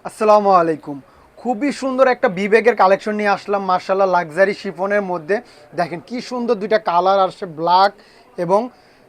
আসসালামু আলাইকুম। খুবই সুন্দর একটা বিবেকের কালেকশন নিয়ে আসলাম মার্শাল্লাহ লাক্সারি শিফনের মধ্যে। দেখেন কি সুন্দর দুইটা কালার আসছে, ব্ল্যাক এবং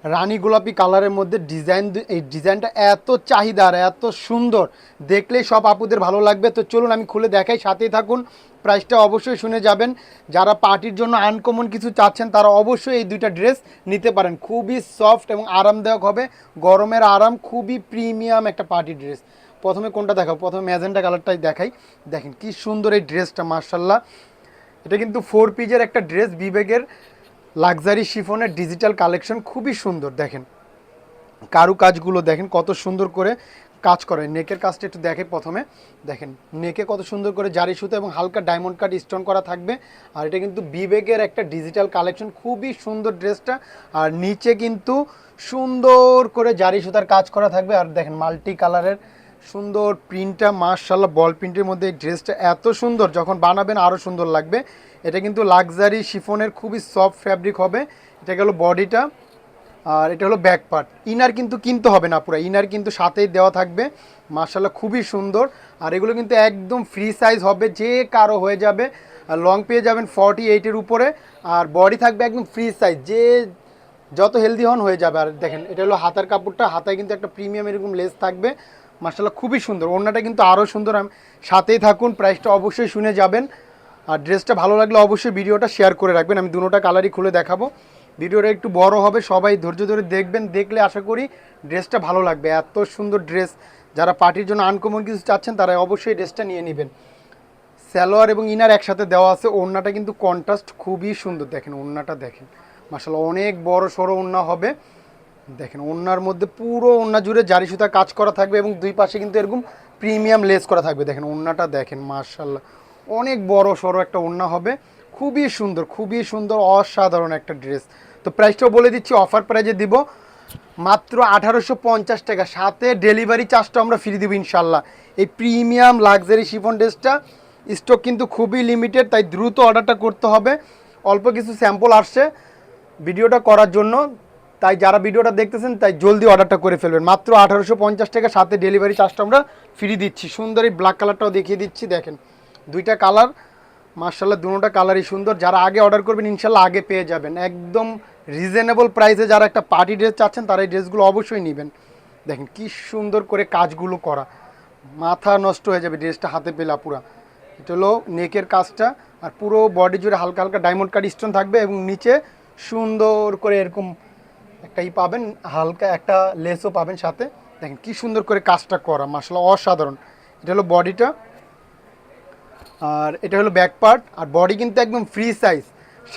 রানী গোলাপি কালারের মধ্যে ডিজাইন। এই ডিজাইনটা এত চাহিদার, এত সুন্দর, দেখলেই সব আপুদের ভালো লাগবে। তো চলুন আমি খুলে দেখাই, সাথেই থাকুন। প্রাইসটা অবশ্যই শুনে যাবেন। যারা পার্টির জন্য আনকমন কিছু চাচ্ছেন তারা অবশ্যই এই দুইটা ড্রেস নিতে পারেন। খুবই সফট এবং আরামদায়ক হবে, গরমের আরাম, খুবই প্রিমিয়াম একটা পার্টি ড্রেস। প্রথমে কোনটা দেখাও? প্রথমে ম্যাজেন্টা কালারটাই দেখাই। দেখেন কি সুন্দর এই ড্রেসটা মার্শাল্লাহ। এটা কিন্তু 4 পিসের একটা ড্রেস, বিবেকের লাক্সারি শিফনের ডিজিটাল কালেকশন, খুবই সুন্দর। দেখেন কারু কাজগুলো দেখেন কত সুন্দর করে কাজ করে। নেকের কাজটা একটু দেখে প্রথমে। দেখেন নেকে কত সুন্দর করে জারি সুতো এবং হালকা ডায়মন্ড কাট স্টোন করা থাকবে। আর এটা কিন্তু বিবেকের একটা ডিজিটাল কালেকশন, খুবই সুন্দর ড্রেসটা। আর নিচে কিন্তু সুন্দর করে জারি সুতার কাজ করা থাকবে। আর দেখেন মাল্টি কালারের সুন্দর প্রিন্টটা, মার্শাল্লাহ বল প্রিন্টের মধ্যে এই ড্রেসটা এত সুন্দর, যখন বানাবেন আরও সুন্দর লাগবে। এটা কিন্তু লাক্সারি শিফনের খুবই সফট ফ্যাব্রিক হবে। এটা গেল বডিটা, আর এটা হলো ব্যাক পার্ট। ইনার কিন্তু কিনতে হবে না, পুরো ইনার কিন্তু সাথেই দেওয়া থাকবে। মার্শাল্লাহ খুবই সুন্দর। আর এগুলো কিন্তু একদম ফ্রি সাইজ হবে, যে কারো হয়ে যাবে। আর লং পেয়ে যাবেন 48-এর উপরে। আর বডি থাকবে একদম ফ্রি সাইজ, যে যত হেলদি হন হয়ে যাবে। আর দেখেন এটা হলো হাতার কাপড়টা, হাতায় কিন্তু একটা প্রিমিয়াম এরকম লেস থাকবে। মার্শাল্লাহ খুবই সুন্দর, ওড়নাটা কিন্তু আরও সুন্দর। সাথেই থাকুন, প্রাইসটা অবশ্যই শুনে যাবেন। আর ড্রেসটা ভালো লাগলে অবশ্যই ভিডিওটা শেয়ার করে রাখবেন। আমি দুটোটা কালারই খুলে দেখাবো। ভিডিওটা একটু বড় হবে, সবাই ধৈর্য ধরে দেখবেন, দেখলে আশা করি ড্রেসটা ভালো লাগবে। এত সুন্দর ড্রেস, যারা পার্টির জন্য আনকমন কিছু চাচ্ছেন তারা অবশ্যই ড্রেসটা নিয়ে নেবেন। সালোয়ার এবং ইনার একসাথে দেওয়া আছে। ওড়নাটা কিন্তু কন্ট্রাস্ট খুবই সুন্দর। দেখেন ওড়নাটা দেখেন, মাশাআল্লাহ অনেক বড় সড়ো ওড়না হবে। দেখেন ওড়নার মধ্যে পুরো ওড়না জুড়ে জারি সুতা কাজ করা থাকবে এবং দুই পাশে কিন্তু এরকম প্রিমিয়াম লেস করা থাকবে। দেখেন ওড়নাটা দেখেন, মাশাআল্লাহ অনেক বড় সড়ো একটা ওড়না হবে। খুবই সুন্দর, খুবই সুন্দর, অসাধারণ একটা ড্রেস। তো প্রাইসটাও বলে দিচ্ছি, অফার প্রাইজে দিব মাত্র 1850 টাকা, সাথে ডেলিভারি চার্জটা আমরা ফ্রি দিব ইনশাল্লাহ। এই প্রিমিয়াম লাক্সারি শিফন ড্রেসটা স্টক কিন্তু খুবই লিমিটেড, তাই দ্রুত অর্ডারটা করতে হবে। অল্প কিছু স্যাম্পল আসছে ভিডিওটা করার জন্য, তাই যারা ভিডিওটা দেখতেছেন তাই জলদি অর্ডারটা করে ফেলবেন। মাত্র 1850 টাকা, সাথে ডেলিভারি চার্জটা আমরা ফ্রি দিচ্ছি। সুন্দর এই ব্ল্যাক কালারটাও দেখিয়ে দিচ্ছি। দেখেন দুইটা কালার, মার্শাল্লাহ দুটোটা কালারই সুন্দর। যারা আগে অর্ডার করবেন ইনশাল্লাহ আগে পেয়ে যাবেন একদম রিজনেবল প্রাইসে। যারা একটা পার্টি ড্রেস চাচ্ছেন তারা এই ড্রেসগুলো অবশ্যই নেবেন। দেখেন কি সুন্দর করে কাজগুলো করা, মাথা নষ্ট হয়ে যাবে ড্রেসটা হাতে পেলা পুরা। এটা হলো নেকের কাজটা। আর পুরো বডি জুড়ে হালকা হালকা ডায়মন্ড কাট স্টোন থাকবে এবং নিচে সুন্দর করে এরকম একটা পাবেন, হালকা একটা লেসও পাবেন সাথে। দেখেন কি সুন্দর করে কাজটা করা, মাশাআল্লাহ অসাধারণ। এটা হলো বডিটা, আর এটা হলো ব্যাক পার্ট। আর বডি কিন্তু একদম ফ্রি সাইজ,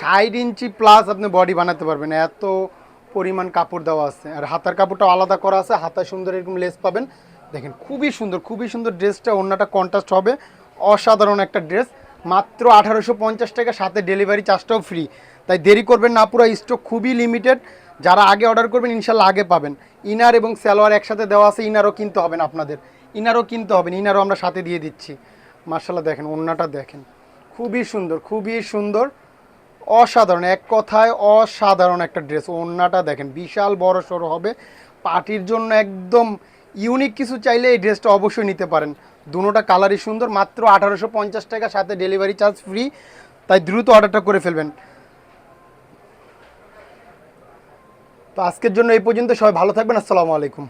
60 ইঞ্চি প্লাস আপনি বডি বানাতে পারবেন, এত পরিমাণ কাপড় দেওয়া আছে। আর হাতার কাপড়টা আলাদা করা আছে, হাতায় সুন্দর এরকম লেস পাবেন। দেখেন খুবই সুন্দর, খুবই সুন্দর ড্রেসটা। ওড়নাটা কন্ট্রাস্ট হবে, অসাধারণ একটা ড্রেস। মাত্র 1850 টাকা, সাথে ডেলিভারি চার্জটাও ফ্রি। তাই দেরি করবেন না, পুরো স্টক খুবই লিমিটেড। যারা আগে অর্ডার করবেন ইনশাল্লাহ আগে পাবেন। ইনার এবং সালোয়ার একসাথে দেওয়া আছে, ইনারও কিনতে হবে না আপনাদের, ইনারও কিনতে হবে না, ইনারও আমরা সাথে দিয়ে দিচ্ছি। মার্শাল্লাহ দেখেন ওড়নাটা দেখেন, খুবই সুন্দর, খুবই সুন্দর, অসাধারণ, এক কথায় অসাধারণ একটা ড্রেস। ওড়নাটা দেখেন বিশাল বড় সড়ো হবে, পার্টির জন্য একদম ইউনিক কিছু চাইলে এই ড্রেসটা অবশ্যই নিতে পারেন। দুটোটা কালারই সুন্দর। মাত্র 1850 টাকা, সাথে ডেলিভারি চার্জ ফ্রি। তাই দ্রুত অর্ডারটা করে ফেলবেন। তো আজকের জন্য এই পর্যন্ত, সবাই ভালো থাকবেন। আসসালামু আলাইকুম।